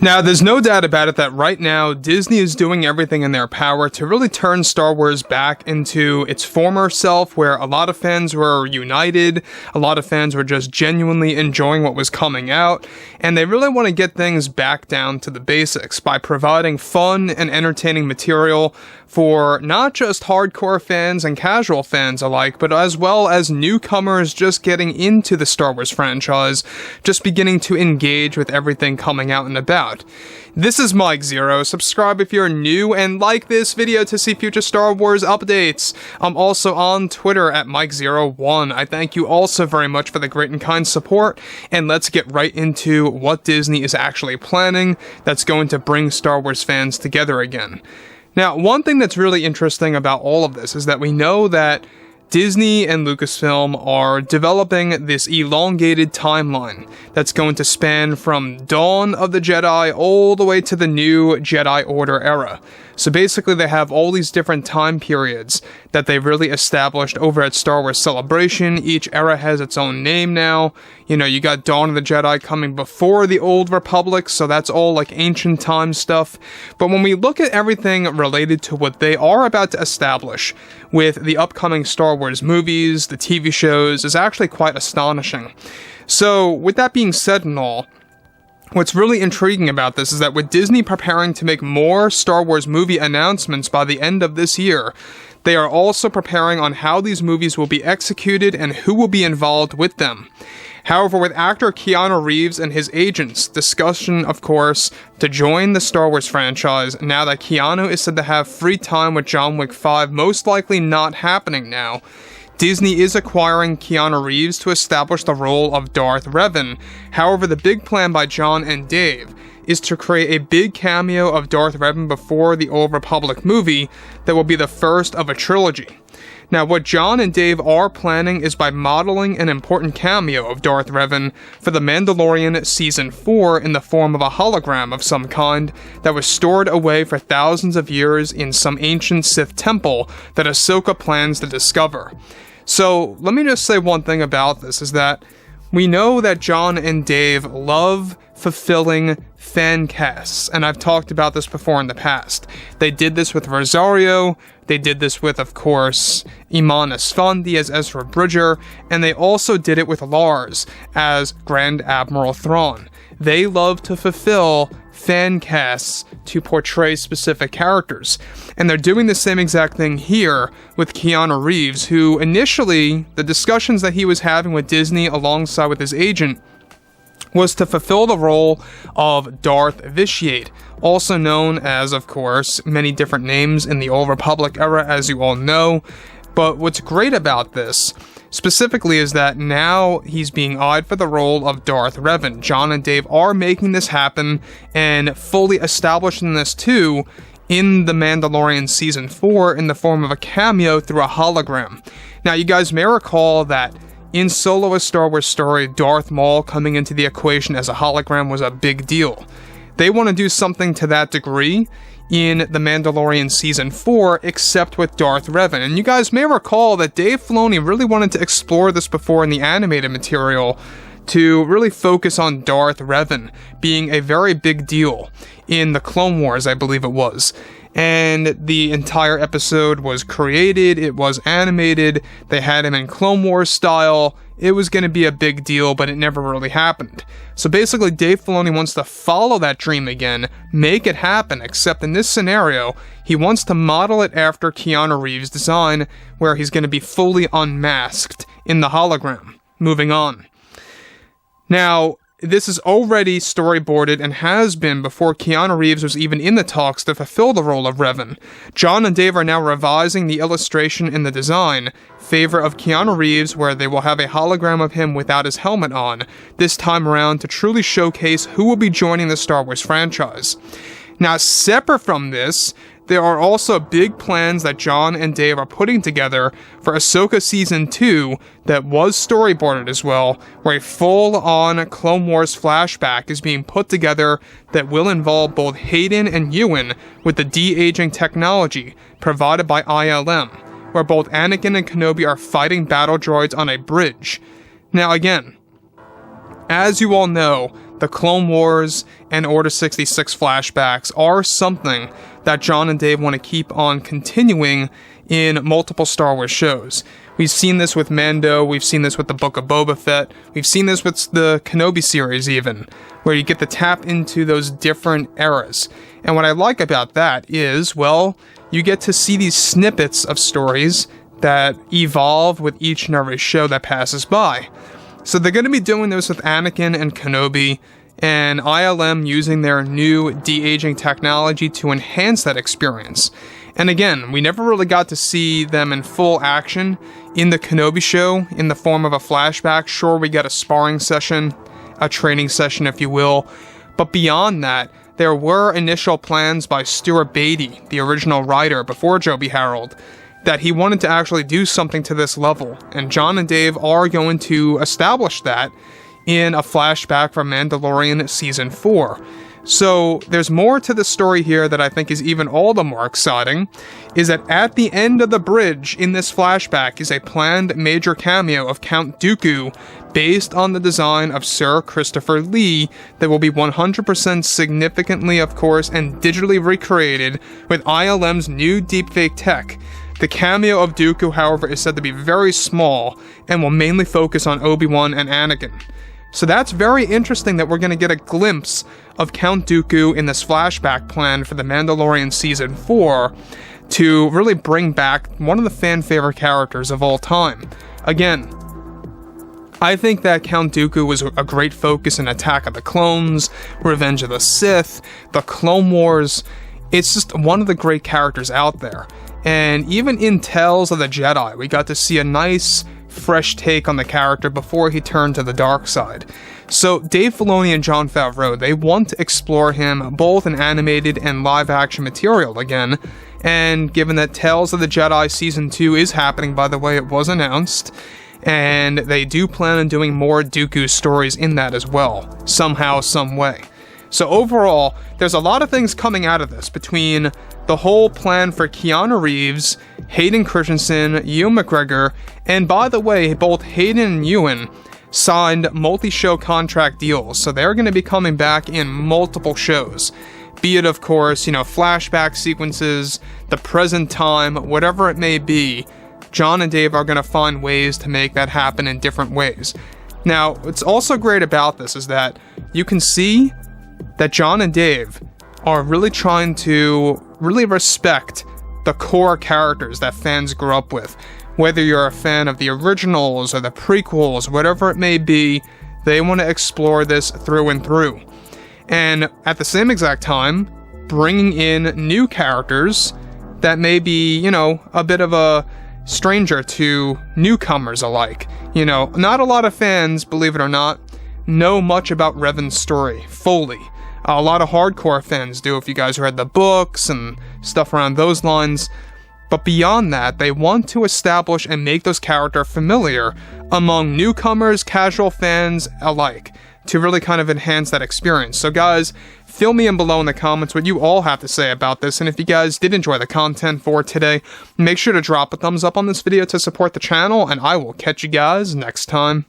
Now, there's no doubt about it that right now, Disney is doing everything in their power to really turn Star Wars back into its former self, where a lot of fans were united, a lot of fans were just genuinely enjoying what was coming out, and they really want to get things back down to the basics by providing fun and entertaining material for not just hardcore fans and casual fans alike, but as well as newcomers just getting into the Star Wars franchise, just beginning to engage with everything coming out and about. This is Mike Zero. Subscribe if you're new and like this video to see future Star Wars updates. I'm also on Twitter at Mike01. I thank you all so very much for the great and kind support, and let's get right into what Disney is actually planning that's going to bring Star Wars fans together again. Now, one thing that's really interesting about all of this is that we know that Disney and Lucasfilm are developing this elongated timeline that's going to span from Dawn of the Jedi all the way to the new Jedi Order era. So basically they have all these different time periods that they've really established over at Star Wars Celebration. Each era has its own name now. You know, you got Dawn of the Jedi coming before the Old Republic, so that's all like ancient time stuff. But when we look at everything related to what they are about to establish with the upcoming Star Wars movies, the TV shows, is actually quite astonishing. So with that being said and all, what's really intriguing about this is that with Disney preparing to make more Star Wars movie announcements by the end of this year, they are also preparing on how these movies will be executed and who will be involved with them. However, with actor Keanu Reeves and his agents' discussion, of course, to join the Star Wars franchise, now that Keanu is said to have free time with John Wick 5 most likely not happening now, Disney is acquiring Keanu Reeves to establish the role of Darth Revan. However, the big plan by John and Dave is to create a big cameo of Darth Revan before the Old Republic movie that will be the first of a trilogy. Now, what John and Dave are planning is by modeling an important cameo of Darth Revan for The Mandalorian Season 4 in the form of a hologram of some kind that was stored away for thousands of years in some ancient Sith temple that Ahsoka plans to discover. So, let me just say one thing about this, is that we know that John and Dave love fulfilling fan casts, and I've talked about this before in the past. They did this with Rosario, they did this with, of course, Iman Esfandi as Ezra Bridger, and they also did it with Lars as Grand Admiral Thrawn. They love to fulfill fan casts to portray specific characters, and they're doing the same exact thing here with Keanu Reeves, who initially, the discussions that he was having with Disney alongside with his agent was to fulfill the role of Darth Vitiate, also known as, of course, many different names in the Old Republic era, as you all know. But what's great about this, specifically, is that now he's being eyed for the role of Darth Revan. John and Dave are making this happen and fully establishing this too in The Mandalorian Season 4 in the form of a cameo through a hologram. Now, you guys may recall that in Solo: A Star Wars Story, Darth Maul coming into the equation as a hologram was a big deal. They want to do something to that degree in The Mandalorian Season 4, except with Darth Revan. And you guys may recall that Dave Filoni really wanted to explore this before in the animated material, to really focus on Darth Revan being a very big deal in the Clone Wars, I believe it was. And the entire episode was created, it was animated, they had him in Clone Wars style. It was going to be a big deal, but it never really happened. So basically, Dave Filoni wants to follow that dream again, make it happen, except in this scenario, he wants to model it after Keanu Reeves' design, where he's going to be fully unmasked in the hologram. Moving on. Now, this is already storyboarded and has been before Keanu Reeves was even in the talks to fulfill the role of Revan. John and Dave are now revising the illustration in the design, favor of Keanu Reeves, where they will have a hologram of him without his helmet on, this time around to truly showcase who will be joining the Star Wars franchise. Now, separate from this, there are also big plans that John and Dave are putting together for Ahsoka Season 2 that was storyboarded as well, where a full-on Clone Wars flashback is being put together that will involve both Hayden and Ewan with the de-aging technology provided by ILM, where both Anakin and Kenobi are fighting battle droids on a bridge. Now again, as you all know, the Clone Wars and Order 66 flashbacks are something that Jon and Dave want to keep on continuing in multiple Star Wars shows. We've seen this with Mando, we've seen this with the Book of Boba Fett, we've seen this with the Kenobi series even, where you get to tap into those different eras. And what I like about that is, well, you get to see these snippets of stories that evolve with each and every show that passes by. So they're going to be doing this with Anakin and Kenobi, and ILM using their new de-aging technology to enhance that experience. And again, we never really got to see them in full action in the Kenobi show in the form of a flashback. Sure, we got a sparring session, a training session, if you will. But beyond that, there were initial plans by Stuart Beatty, the original writer before Joby Harold, that he wanted to actually do something to this level. And Jon and Dave are going to establish that in a flashback from Mandalorian Season 4. So there's more to the story here that I think is even all the more exciting, is that at the end of the bridge in this flashback is a planned major cameo of Count Dooku based on the design of Sir Christopher Lee that will be 100% significantly, of course, and digitally recreated with ILM's new deepfake tech. The cameo of Dooku, however, is said to be very small and will mainly focus on Obi-Wan and Anakin. So that's very interesting that we're going to get a glimpse of Count Dooku in this flashback plan for The Mandalorian Season 4 to really bring back one of the fan favorite characters of all time. Again, I think that Count Dooku was a great focus in Attack of the Clones, Revenge of the Sith, the Clone Wars. It's just one of the great characters out there. And even in Tales of the Jedi, we got to see a nice, fresh take on the character before he turned to the dark side. So Dave Filoni and Jon Favreau, they want to explore him both in animated and live-action material again. And given that Tales of the Jedi Season 2 is happening, by the way, it was announced, and they do plan on doing more Dooku stories in that as well, somehow, some way. So overall, there's a lot of things coming out of this, between the whole plan for Keanu Reeves, Hayden Christensen, Ewan McGregor, and by the way, both Hayden and Ewan signed multi-show contract deals, so they're going to be coming back in multiple shows. Be it, of course, flashback sequences, the present time, whatever it may be, Jon and Dave are going to find ways to make that happen in different ways. Now, what's also great about this is that you can see that Jon and Dave are really trying to really respect the core characters that fans grew up with. Whether you're a fan of the originals or the prequels, whatever it may be, they want to explore this through and through. And at the same exact time, bringing in new characters that may be, a bit of a stranger to newcomers alike. Not a lot of fans, believe it or not, know much about Revan's story fully. A lot of hardcore fans do, if you guys read the books and stuff around those lines. But beyond that, they want to establish and make those characters familiar among newcomers, casual fans alike, to really kind of enhance that experience. So guys, fill me in below in the comments what you all have to say about this, and if you guys did enjoy the content for today, make sure to drop a thumbs up on this video to support the channel, and I will catch you guys next time.